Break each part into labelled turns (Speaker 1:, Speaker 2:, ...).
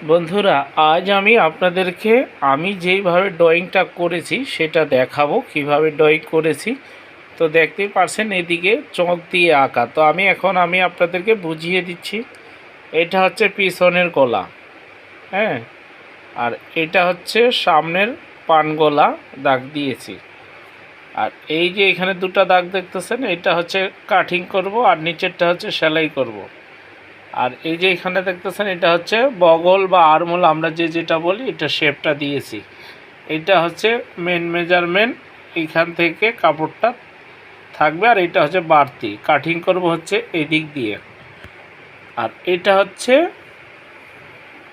Speaker 1: বন্ধুরা, আজ আমি আপনাদেরকে আমি যেইভাবে ড্রয়িংটা করেছি সেটা দেখাবো কিভাবে ড্রয়িং করেছি। তো দেখতেই পারছেন এদিকে চক দিয়ে আঁকা। তো আমি আপনাদেরকে বুঝিয়ে দিচ্ছি। এটা হচ্ছে পিছনের গলা, হ্যাঁ, আর এটা হচ্ছে সামনের পানগলা দাগ দিয়েছি। আর এই যে এখানে দুটো দাগ দেখতেছেন, এটা হচ্ছে কাটিং করব আর নিচেরটা হচ্ছে সেলাই করব। আর এই যে এখানে দেখতেছেন এটা হচ্ছে বগল বা আর্মহোল, আমরা যেটা বলি এটা শেপটা দিয়েছি। এটা হচ্ছে মেন মেজারমেন্ট, এইখান থেকে কাপড়টা থাকবে। আর এটা হচ্ছে বাড়তি কাটিং করব হচ্ছে এই দিক দিয়ে। আর এটা হচ্ছে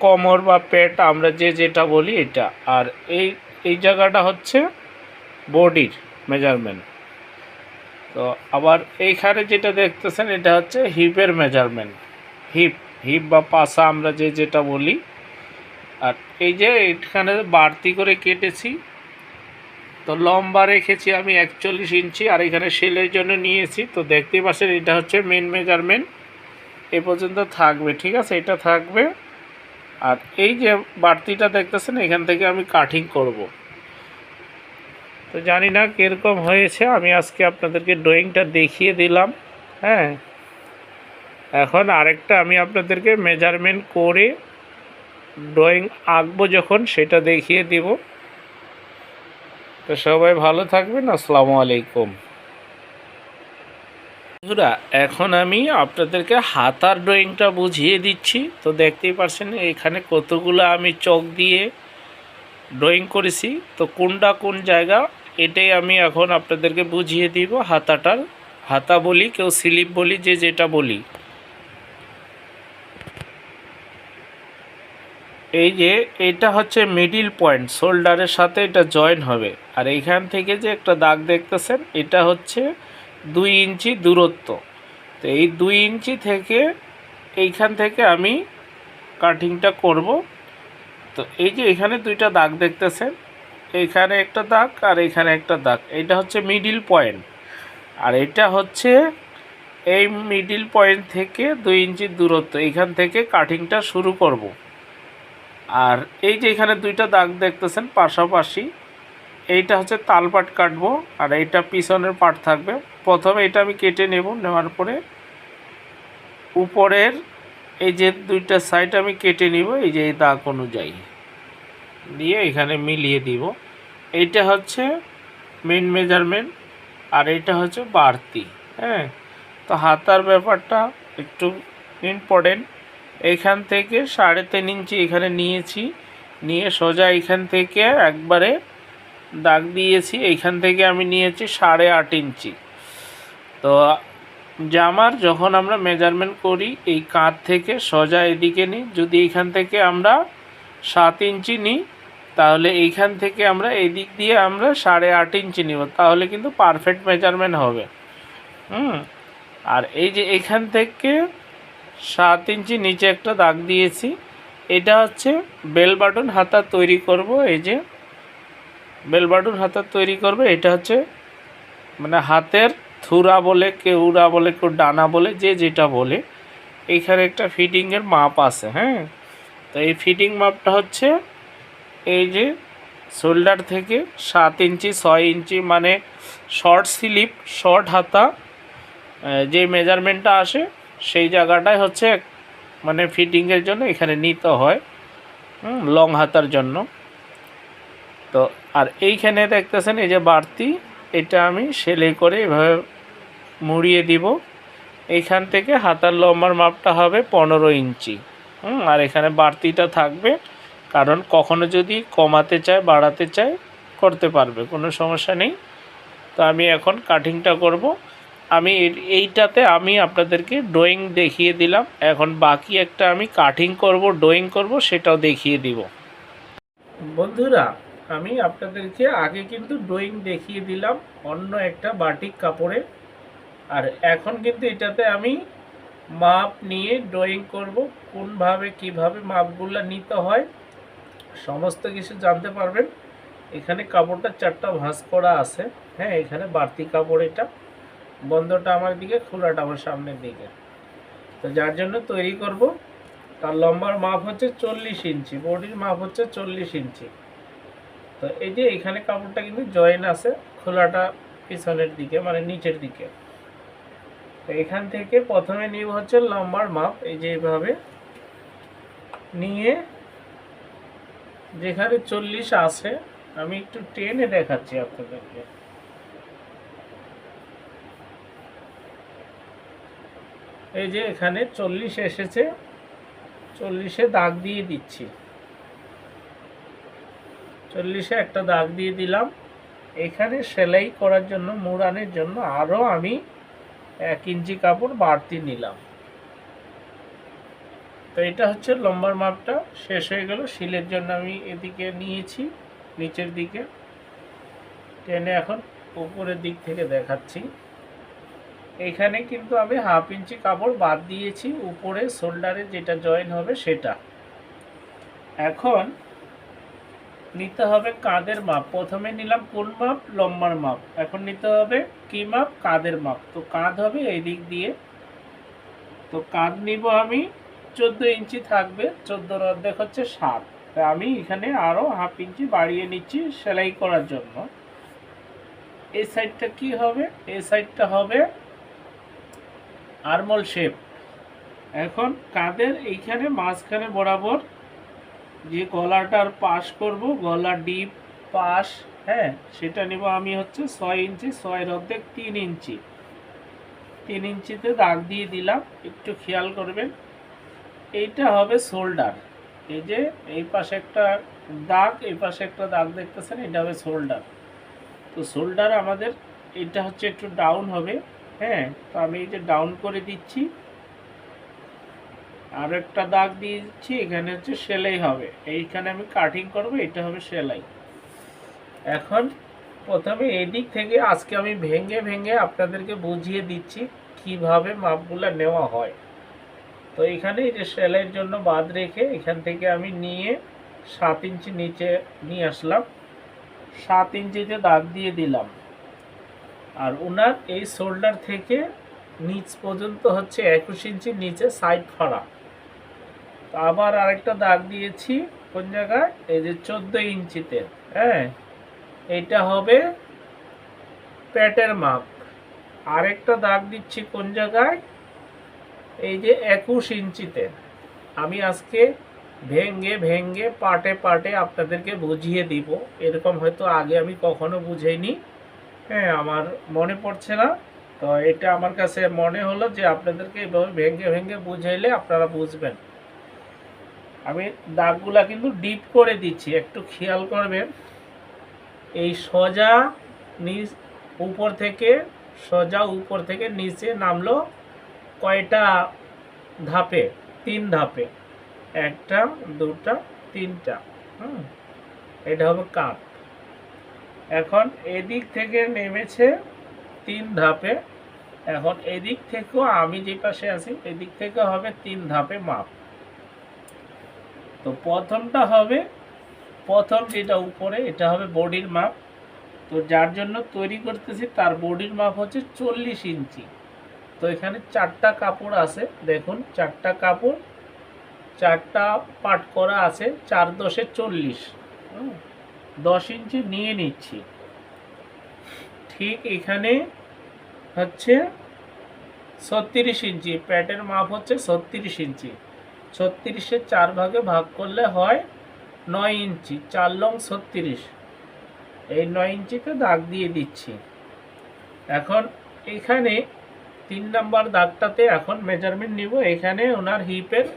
Speaker 1: কোমর বা পেট, আমরা যেটা বলি এটা। আর এই এই জায়গাটা হচ্ছে বডির মেজারমেন্ট। তো আবার এইখানে যেটা দেখতেছেন এটা হচ্ছে হিপের মেজারমেন্ট, হিপ হিপ বা পাছা আমরা যেটা বলি। আর এই যে এখানে বাড়তি করে কেটেছি, তো লম্বা রেখেছি আমি 41 ইঞ্চি। আর এখানে সেলের জন্য নিয়েছি, তো দেখতেই পাচ্ছেন এটা হচ্ছে মেন মেজারমেন্ট, এ পর্যন্ত থাকবে, ঠিক আছে, এটা থাকবে। আর এই যে বাড়তিটা দেখতেছেন এখান থেকে আমি কাটিং করব। তো জানি না কীরকম হয়েছে, আমি আজকে আপনাদেরকে ড্রয়িংটা দেখিয়ে দিলাম। হ্যাঁ, এখন আরেকটা আমি আপনাদেরকে মেজারমেন্ট করে ড্রয়িং আঁকবো যখন, সেটা দেখিয়ে দিব। তো সবাই ভালো থাকবেন, আসসালামু আলাইকুম। বন্ধুরা, এখন আমি আপনাদেরকে হাতার ড্রয়িংটা বুঝিয়ে দিচ্ছি। তো দেখতেই পাচ্ছেন এখানে কতগুলো আমি চক দিয়ে ড্রয়িং করেছি। তো কোনটা কোন জায়গা এটাই আমি এখন আপনাদেরকে বুঝিয়ে দিব। হাতাটার হাতা বলি, কেউ স্লিপ বলি, যেটা বলি। এই যে এটা হচ্ছে মিডিল পয়েন্ট, শোল্ডারের সাথে এটা জয়েন হবে। আর এইখান থেকে যে একটা দাগ দেখতেছেন এটা হচ্ছে 2 ইঞ্চি দূরত্ব। তো এই 2 ইঞ্চি থেকে এইখান থেকে আমি কাটিংটা করব। তো এই যে এখানে দুইটা দাগ দেখতেছেন, এইখানে একটা দাগ আর এইখানে একটা দাগ, এটা হচ্ছে মিডিল পয়েন্ট। আর এটা হচ্ছে এই মিডিল পয়েন্ট থেকে 2 ইঞ্চি দূরত্ব, এইখান থেকে কাটিংটা শুরু করব। আর এই যে এখানে দুইটা দাগ দেখতেছেন পাশাপাশি, এইটা হচ্ছে তালপাট কাটবো আর এইটা পিছনের পাট থাকবে। প্রথমে এটা আমি কেটে নেওয়ার পরে উপরের এই যে দুইটা সাইড আমি কেটে নিব, এই যে এই দাগ অনুযায়ী দিয়ে এখানে মিলিয়ে দিব। এইটা হচ্ছে মেন মেজারমেন্ট আর এটা হচ্ছে বাড়তি। হ্যাঁ, তো হাতার ব্যাপারটা একটু ইম্পর্টেন্ট। এইখান থেকে 3.5 ইঞ্চি এখানে নিয়েছি, নিয়ে সোজা এইখান থেকে একবারে দাগ দিয়েছি। এইখান থেকে আমি নিয়েছি 8.5 ইঞ্চি। তো জামার যখন আমরা মেজারমেন্ট করি এই কাঁধ থেকে সোজা এদিকে নিই, যদি এইখান থেকে আমরা 7 ইঞ্চি নিই তাহলে এইখান থেকে আমরা এই দিক দিয়ে আমরা 8.5 ইঞ্চি নিব, তাহলে কিন্তু পারফেক্ট মেজারমেন্ট হবে। আর এই যে এখান থেকে 7 ইঞ্চি নিচে একটা দাগ দিয়েছি, এটা হচ্ছে বেল বাটন হাতা তৈরি করব। এই যে বেল বাটন হাতা তৈরি করবে, এটা হচ্ছে মানে হাতের থুরা বলে, কেউ উড়া বলে, কেউ ডানা বলে, যেটা বলে। এইখানে একটা ফিটিংয়ের মাপ আছে। হ্যাঁ, তো এই ফিটিং মাপটা হচ্ছে এই যে শোল্ডার থেকে 7 ইঞ্চি 6 ইঞ্চি, মানে শর্ট স্লিপ শর্ট হাতা যে মেজারমেন্টটা আসে সেই জায়গাটাই হচ্ছে মানে ফিটিংয়ের জন্য এখানে নিতে হয়, লং হাতার জন্য। তো আর এইখানে দেখতেছেন এই যে বাড়তি, এটা আমি সেলাই করে এভাবে মুড়িয়ে দিব। এইখান থেকে হাতার লম্বার মাপটা হবে 15 ইঞ্চি। আর এখানে বাড়তিটা থাকবে, কারণ কখনো যদি কমাতে চায় বাড়াতে চায় করতে পারবে, কোনো সমস্যা নেই। তো আমি এখন কাটিংটা করব। আমি এইটাতে আমি আপনাদেরকে ড্রয়িং দেখিয়ে দিলাম, এখন বাকি একটা আমি কাটিং করব, ড্রয়িং করব, সেটাও দেখিয়ে দিব। বন্ধুরা, আমি আপনাদেরকে আগে কিন্তু ড্রয়িং দেখিয়ে দিলাম অন্য একটা বাটিক কাপড়ে। আর এখন কিন্তু এটাতে আমি মাপ নিয়ে ড্রয়িং করব, কোনভাবে কিভাবে মাপগুলো নিতে হয় সমস্ত কিছু জানতে পারবেন। এখানে কাপড়টা 4টা ভাঁজ করা আছে। হ্যাঁ, এখানে বাড়তি কাপড়, এটা বন্ধটা আমার দিকে, খোলাটা আমার সামনের দিকে। তো যার জন্য তৈরি করব তার লম্বার মাপ হচ্ছে 40 ইঞ্চি, বডির মাপ হচ্ছে 40 ইঞ্চি। তো এই যে এখানে কাপড়টা কিন্তু জয়েন আছে, খোলাটা পিছনের দিকে মানে নিচের দিকে। তো এখান থেকে প্রথমে নিব হচ্ছে লম্বার মাপ, এই যে এইভাবে নিয়ে যেখানে 40 আছে আমি একটু টেনে দেখাচ্ছি আপনাদেরকে। এই যে এখানে 40 এসেছে, 40-এ দাগ দিয়ে দিচ্ছি, 40-এ একটা দাগ দিয়ে দিলাম। এখানে সেলাই করার জন্য, মুড়ানোর জন্য আরও আমি 1 ইঞ্চি কাপড় বাড়তি নিলাম। তো এটা হচ্ছে লম্বার মাপটা শেষ হয়ে গেল। শিলের জন্য আমি এদিকে নিয়েছি, নিচের দিকে টেনে এখন উপরের দিক থেকে দেখাচ্ছি। এখানে কিন্তু আমি 1/2 ইঞ্চি কাপড় বাদ দিয়েছি, উপরে শোল্ডারে যেটা জয়েন হবে সেটা। এখন নিতে হবে কাঁধের মাপ। প্রথমে নিলাম কোন মাপ? লম্বার মাপ। এখন নিতে হবে কি মাপ? কাঁধের মাপ। তো কাঁধ হবে এই দিক দিয়ে, তো কাঁধ নিব আমি 14 ইঞ্চি থাকবে, 14-এর অর্ধেক হচ্ছে 7। তো আমি এখানে আরও 1/2 ইঞ্চি বাড়িয়ে নিচ্ছি সেলাই করার জন্য। এই সাইডটা কি হবে? এই সাইডটা হবে আর্মহোল শেপ। এখন কাঁধের এইখানে মাঝখানে বরাবর যে গলাটার পাশ করব, গলা ডিপ পাশ, হ্যাঁ, সেটা নিব আমি হচ্ছে 6 ইঞ্চি, 6-এর অর্ধেক 3 ইঞ্চি। 3 ইঞ্চিতে দাগ দিয়ে দিলাম, একটু খেয়াল করবেন। এইটা হবে শোল্ডার। এই যে এই পাশে একটা দাগ, এই পাশে একটা দাগ দেখতেছেন, এটা হবে শোল্ডার। তো শোল্ডার আমাদের এটা হচ্ছে একটু ডাউন হবে, হ্যাঁ। তো আমি এই যে ডাউন করে দিচ্ছি, আর একটা দাগ দিয়ে দিচ্ছি, এখানে হচ্ছে সেলাই হবে। এইখানে আমি কাটিং করব, এটা হবে সেলাই। এখন প্রথমে এদিক থেকে আজকে আমি ভেঙে ভেঙে আপনাদেরকে বুঝিয়ে দিচ্ছি কিভাবে মাপগুলো নেওয়া হয়। তো এখানে এই যে সেলাইয়ের জন্য বাদ রেখে এখান থেকে আমি নিয়ে 7 ইঞ্চি নিচে নিয়ে আসলাম, 7 ইঞ্চিতে দাগ দিয়ে দিলাম। আর ওনার এই শোল্ডার থেকে নিচ পর্যন্ত হচ্ছে 21 ইঞ্চি নিচে সাইড ফাড়া। আবার আরেকটা দাগ দিয়েছি কোন জায়গায়? এই যে 14 ইঞ্চিতে, হ্যাঁ, এইটা হবে প্যাটের মাপ। আরেকটা দাগ দিচ্ছি কোন জায়গায়? এই যে 21 ইঞ্চিতে। আমি আজকে ভেঙ্গে ভেঙ্গে পার্টে পার্টে আপনাদেরকে বুঝিয়ে দিব, এরকম হয়তো আগে আমি কখনো বুঝাইনি, হ্যাঁ, আমার মনে পড়ছে না। তো এটা আমার কাছে মনে হলো যে আপনাদেরকে এভাবে ভেঙ্গে ভেঙ্গে বুঝাইলে আপনারা বুঝবেন। আমি দাগগুলা কিন্তু ডিপ করে দিচ্ছি, একটু খেয়াল করবেন। এই সোজা নিচ উপর থেকে, সোজা উপর থেকে নিচে নামলো কয়টা ধাপে? 3 ধাপে, 1টা 2টা 3টা, এটা হবে কাপ। এখন এদিক থেকে নেমেছে 3 ধাপে। এখন এদিক থেকেও আমি যে পাশে আছি এদিক থেকে হবে 3 ধাপে মাপ। তো প্রথমটা হবে, প্রথম যেটা উপরে এটা হবে বডির মাপ। তো যার জন্য তৈরি করতেছি তার বডির মাপ হচ্ছে 40 ইঞ্চি। তো এখানে 4টা কাপড় আছে, দেখুন 4টা কাপড়, 4টা পার্ট করা আছে, 4 10 40, 10 ইঞ্চি নিয়ে নিচ্ছি। ঠিক এখানে হচ্ছে 36 ইঞ্চি, প্যাটের মাপ হচ্ছে 36 ইঞ্চি। 36-এর 4 ভাগে ভাগ করলে হয় 9 ইঞ্চি, 4 লং 36। এই 9 ইঞ্চিতে দাগ দিয়ে দিচ্ছি। এখন এখানে 3 নাম্বার দাগটাতে এখন মেজারমেন্ট নিব। এখানে ওনার হিপের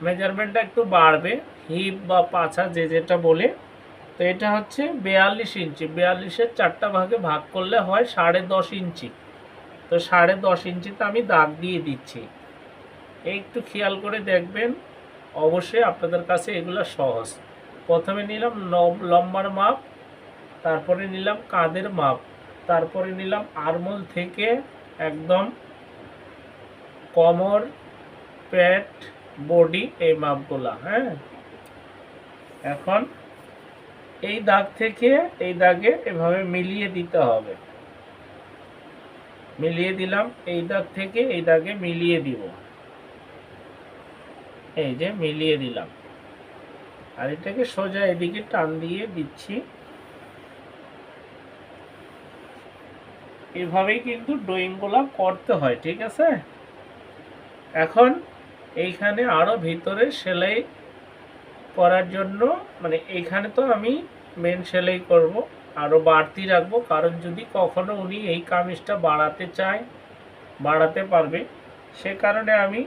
Speaker 1: মেজারমেন্টটা একটু বাড়বে, হিপ বা পাছা যে যেটা বলে। তো এটা হচ্ছে 42 ইঞ্চি, 42-এর 4টা ভাগে ভাগ করলে হয় 10.5 ইঞ্চি। তো 10.5 ইঞ্চিতে আমি দাগ দিয়ে দিচ্ছি। একটু খেয়াল করে দেখবেন, অবশ্যই আপনাদের কাছে এগুলো সহজ। প্রথমে নিলাম লম্বার মাপ, তারপরে নিলাম কাঁধের মাপ, তারপরে নিলাম আর্মহোল থেকে একদম কোমর, পেট, বডি, এই মাপগুলা, হ্যাঁ। এখন এই দাগ থেকে এই দাগে এভাবে মিলিয়ে দিতে হবে। মিলিয়ে দিলাম, এই দাগ থেকে এই দাগে মিলিয়ে দিব। এই যে মিলিয়ে দিলাম, আর এটাকে সোজা এদিকে টান দিয়ে দিচ্ছি। এভাবেই কিন্তু ড্রয়িংগুলো করতে হয়, ঠিক আছে। এখন এইখানে আরো ভিতরে সেলাই করার জন্য, মানে এইখানে তো আমি মেন সেলাই করব, আরো বাড়তি রাখবো, কারণ যদি কখনো উনি এই কামিজটা বাড়াতে চায় বাড়াতে পারবে। সে কারণে আমি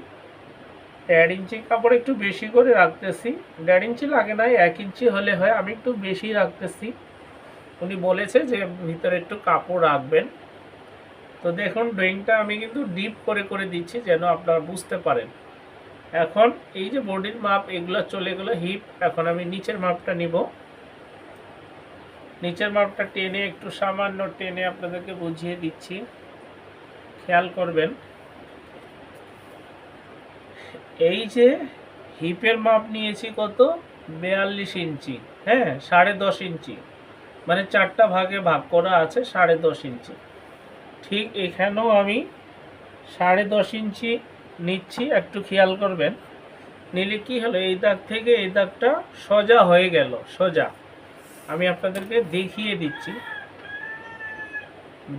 Speaker 1: 1.5 ইঞ্চি কাপড় একটু বেশি করে রাখতেছি। 1.5 ইঞ্চি লাগে না, 1 ইঞ্চি হলে হয়, আমি একটু বেশি রাখতেছি। উনি বলেছে যে ভিতরে একটু কাপড় রাখবেন। তো দেখুন ড্রয়িংটা আমি কিন্তু ডিপ করে করে দিচ্ছি যেন আপনারা বুঝতে পারেন। এখন এই যে বডির মাপ এগুলো চলে গেলো হিপ, এখন আমি নিচের মাপটা নিব। নিচের মাপটা টেনে একটু সামান্য টেনে আপনাদেরকে বুঝিয়ে দিচ্ছি, খেয়াল করবেন। এই যে হিপের মাপ নিয়েছি কত, 42 ইঞ্চি, হ্যাঁ 10.5 ইঞ্চি, মানে 4টা ভাগে ভাগ করা আছে 10.5 ইঞ্চি। ঠিক এখানেও আমি 10.5 ইঞ্চি নিচ্ছি, একটু খেয়াল করবেন। নিলে কি হলো, এই দাগ থেকে এই দাগটা সোজা হয়ে গেল, সোজা। আমি আপনাদেরকে দেখিয়ে দিচ্ছি,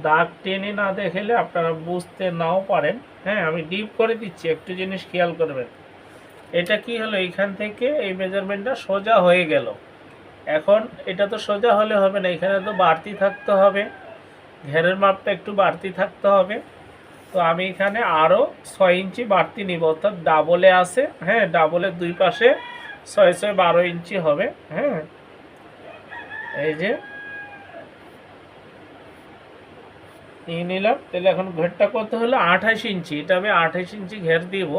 Speaker 1: দাগ টেনে না দেখালে আপনারা বুঝতে নাও পারেন। হ্যাঁ আমি ডিপ করে দিচ্ছি, একটু জিনিস খেয়াল করবেন। এটা কি হলো, এইখান থেকে এই মেজারমেন্টটা সোজা হয়ে গেল। এখন এটা তো সোজা হলে হবে না, এখানে তো বাড়তি থাকতে হবে, ঘেরের মাপটা একটু বাড়তি থাকতে হবে। তো আমি এখানে আরও 6 ইঞ্চি বাড়তি নিব, অর্থাৎ ডাবলে আছে, হ্যাঁ ডাবলের দুই পাশে 6 6 12 ইঞ্চি হবে। হ্যাঁ এই যে নিয়ে নিলাম। তাহলে এখন ঘেরটা কত হলো, 28 ইঞ্চি। এটা আমি 28 ইঞ্চি ঘের দিব।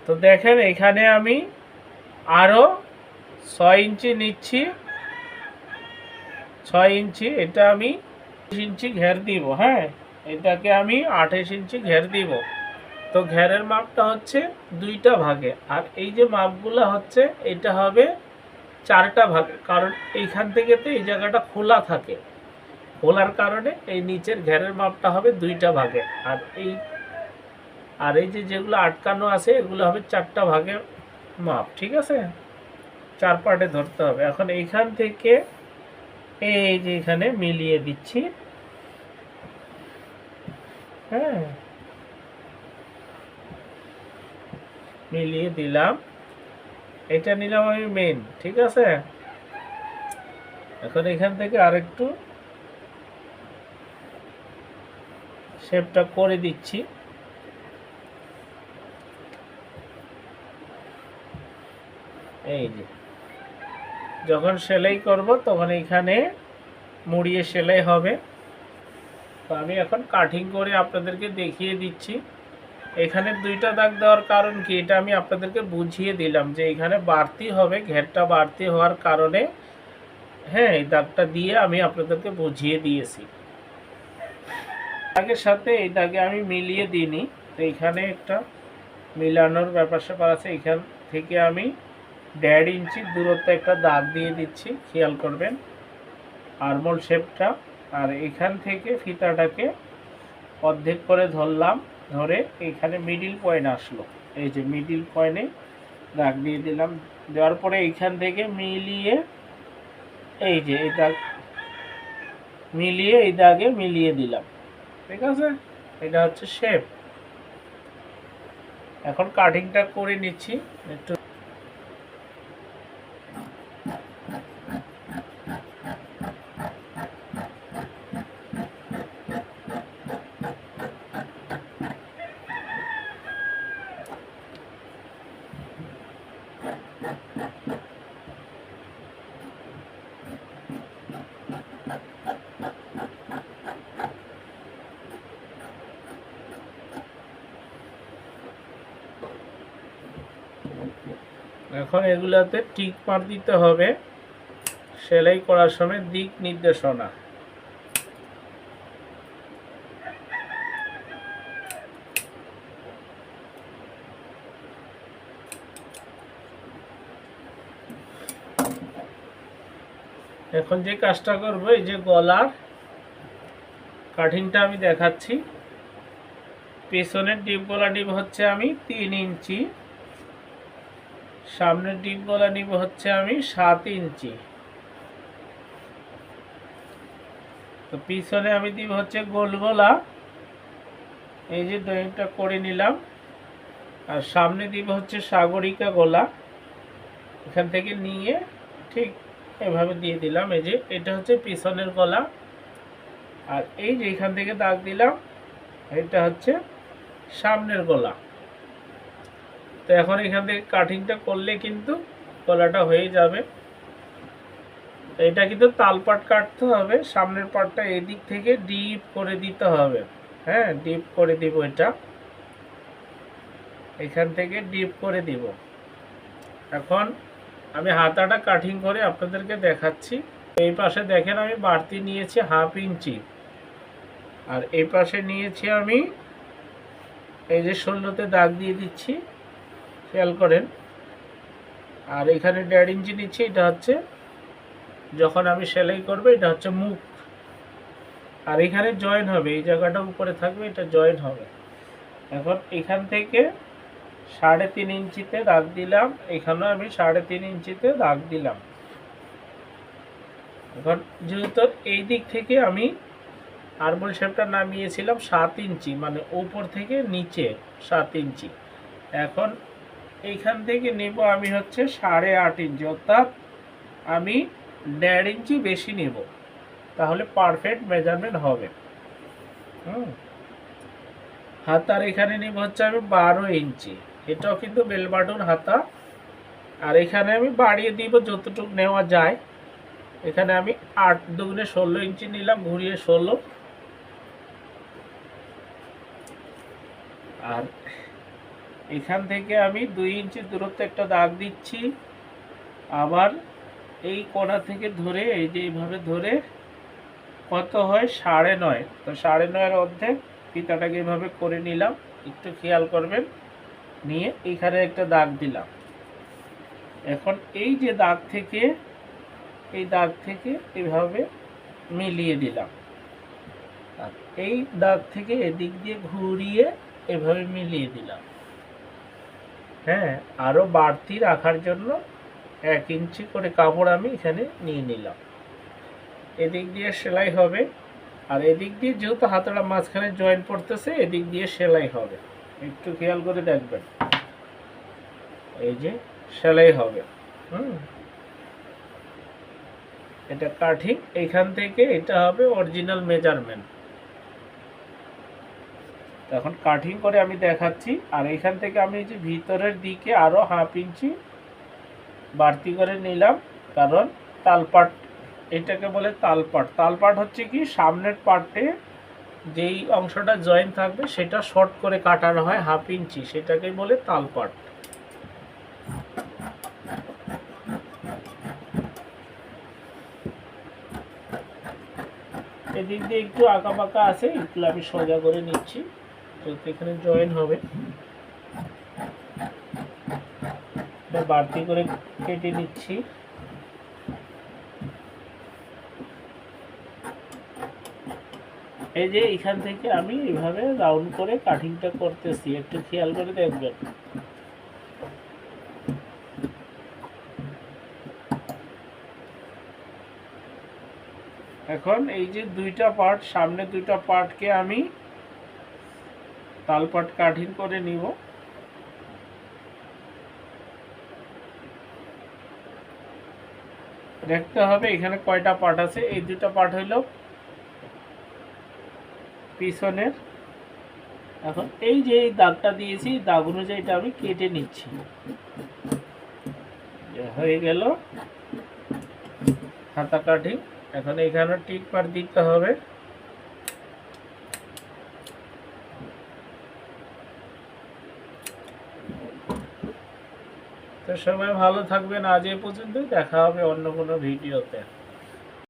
Speaker 1: তো দেখেন এখানে আমি আরও 6 ইঞ্চি নিচ্ছি, 6 ইঞ্চি। এটা আমি 28 ইঞ্চি ঘের দিব, হ্যাঁ এটাকে আমি 28 ইঞ্চি ঘের দিব। তো ঘেরের মাপটা হচ্ছে 2টা ভাগে, আর এই যে মাপগুলো হচ্ছে এটা হবে 4টা ভাগে, কারণ এইখান থেকে তো এই জায়গাটা খোলা থাকে, খোলার কারণে এই নিচের ঘেরের মাপটা হবে 2টা ভাগে। আর এই যে যেগুলো আটকানো আছে এগুলো হবে 4টা ভাগের মাপ, ঠিক আছে। 4 পার্টে ধরতে হবে। এখন এইখান থেকে এই যে এখানে মিলিয়ে দিচ্ছি, হ্যাঁ মিলিয়ে দিলাম। এটা নিলাম আমি মেন, ঠিক আছে। এখন এখান থেকে আরেকটু শেপটা করে দিচ্ছি। এই যে যখন সেলাই করব তখন এখানে মুড়িয়ে সেলাই হবে। তো আমি এখন কাটিং করে আপনাদেরকে দেখিয়ে দিচ্ছি। এখানে 2টা দাগ দেওয়ার কারণ কি, এটা আমি আপনাদেরকে বুঝিয়ে দিলাম যে এখানে বাড়তি হবে, ঘেরটা বাড়তি হওয়ার কারণে, হ্যাঁ এই দাগটা দিয়ে আমি আপনাদেরকে বুঝিয়ে দিয়েছি। দাগের সাথে এই দাগে আমি মিলিয়ে দিইনি, তো এখানে একটা মিলানোর ব্যাপার স্যাপার আছে। এখান থেকে আমি 1.5 ইঞ্চি দূরত্বে একটা দাগ দিয়ে দিচ্ছি, খেয়াল করবেন আরমোল শেপটা। আর এখান থেকে ফিতাটাকে অর্ধেক করে ধরলাম, ধরে এখানে মিডিল পয়েন্ট আসলো, এই যে মিডিল পয়েন্টে দাগ দিয়ে দিলাম। দেওয়ার পরে এইখান থেকে মিলিয়ে এই যে এই দাগ মিলিয়ে এই দাগে মিলিয়ে দিলাম, ঠিক আছে। এটা হচ্ছে শেপ। এখন কাটিংটা করে নিচ্ছি একটু। এখন এগুলাতে টিক মার দিতে হবে সেলাই করার সময়, দিক নির্দেশনা। এখন যে কাজটা করব, এই যে গলার কাটিংটা আমি দেখাচ্ছি। পেছনের ডিপ গলা নিব হচ্ছে আমি 3 ইঞ্চি, সামনের ডিপ গলা নিব হচ্ছে আমি 7 ইঞ্চি। তো পিছনে আমি দিব হচ্ছে গোল গলা, এই যে ড্রয়িংটা করে নিলাম। আর সামনে দিব হচ্ছে সাগরিকা গলা, এখান থেকে নিয়ে ঠিক এভাবে দিয়ে দিলাম। এই যে এটা হচ্ছে পিছনের গলা, আর এই যে এখান থেকে দাগ দিলাম, এটা হচ্ছে সামনের গলা। তো এখন এখান থেকে কাটিংটা করলে কিন্তু গলাটা হয়ে যাবে। এটা কিন্তু তালপাট কাটতে হবে, সামনের পাটটা এদিক থেকে ডিপ করে দিতে হবে। হ্যাঁ, ডিপ করে দিব, এটা এখান থেকে ডিপ করে দিব। এখন আমি হাতাটা কাটিং করে আপনাদেরকে দেখাচ্ছি। এই পাশে দেখেন আমি বাড়তি নিয়েছি 1/2 ইঞ্চি, আর এই পাশে নিয়েছি আমি এই যে 16তে দাগ দিয়ে দিচ্ছি, খেয়াল করেন। আর এখানে 1.5 ইঞ্চি নিচ্ছি, এটা হচ্ছে যখন আমি সেলাই করব, এটা হচ্ছে মুখ। আর এখানে জয়েন হবে, এই জায়গাটা উপরে থাকবে, এটা জয়েন হবে। এখন এখান থেকে 3.5 ইঞ্চিতে দাগ দিলাম, এখানেও আমি 3.5 ইঞ্চিতে দাগ দিলাম। এখন যেহেতু এই দিক থেকে আমি আরমোল শেপটা নামিয়েছিলাম 7 ইঞ্চি, মানে উপর থেকে নিচে 7 ইঞ্চি। এখন এইখান থেকে নেব আমি হচ্ছে 8.5 ইঞ্চি, অর্থাৎ আমি 1.5 ইঞ্চি বেশি নেব, তাহলে পারফেক্ট মেজারমেন্ট হবে। হাতার এখানে নেব হচ্ছে আমি 12 ইঞ্চি, এটাও কিন্তু বেল বাটন হাতা। আর এখানে আমি বাড়িয়ে দিব যতটুকু নেওয়া যায়। এখানে আমি 8 দুগুণে 16 ইঞ্চি নিলাম, ঘুরিয়ে 16। আর এখান থেকে আমি 2 ইঞ্চি দূরত্বে একটা দাগ দিচ্ছি। আবার এই কোণা থেকে ধরে এই যে এইভাবে ধরে কত হয় 9.5, তো 9.5 অর্ধেক ফিতাটাকে এইভাবে করে নিলাম, একটু খেয়াল করবেন। নিয়ে এখানে একটা দাগ দিলাম। এখন এই যে দাগ থেকে এই দাগ থেকে এইভাবে মিলিয়ে দিলাম, আর এই দাগ থেকে এদিক দিয়ে ঘুরিয়ে এভাবে মিলিয়ে দিলাম। হ্যাঁ, আরও বাড়তি রাখার জন্য 1 ইঞ্চি করে কাপড় আমি এখানে নিয়ে নিলাম। এদিক দিয়ে সেলাই হবে, আর এদিক দিয়ে যেহেতু হাতাটা মাঝখানে জয়েন পড়তেছে, এদিক দিয়ে সেলাই হবে। একটু খেয়াল করে দেখবেন, এই যে সেলাই হবে। এটা কাটিং, এখান থেকে এটা হবে অরিজিনাল মেজারমেন্ট। এখন কাটিং করে আমি দেখাচ্ছি। আর এখান থেকে আমি এই যে ভিতরের দিকে আরও 1/2 ইঞ্চি বাড়তি করে নিলাম, কারণ তালপাট, এটাকে বলে তালপাট। তালপাট হচ্ছে কি, সামনের পার্টে যেই অংশটা জয়েন থাকবে সেটা শর্ট করে কাটানো হয় 1/2 ইঞ্চি, সেটাকেই বলে তালপাট। এদিক দিয়ে একটু আঁকা বাঁকা আছে, এগুলো আমি সোজা করে নিচ্ছি, যেহেতু এখানে জয়েন হবে। বাড়তি করে কেটে নিচ্ছি। এই যে এখান থেকে আমি এইভাবে রাউন্ড করে কাটিংটা করতেছি, একটু খেয়াল করে দেখবেন। এখন এই যে দুইটা পার্ট, সামনে দুইটা পার্টকে আমি তালপাট কাটিং করে নিব। দেখতে হবে এখানে কয়টা পার্ট আছে। এই দুটো পার্ট হইল পিছনের। এখন এই যে দাগটা দিয়েছি, দাগ অনুযায়ী এটা আমি কেটে নিচ্ছি। হয়ে গেল হাতা কাটিং। এখন এখানে টিক মার্ক দিতে হবে। তো সবাই ভালো থাকবেন, আজ এ পর্যন্ত, দেখা হবে অন্য কোনো ভিডিওতে।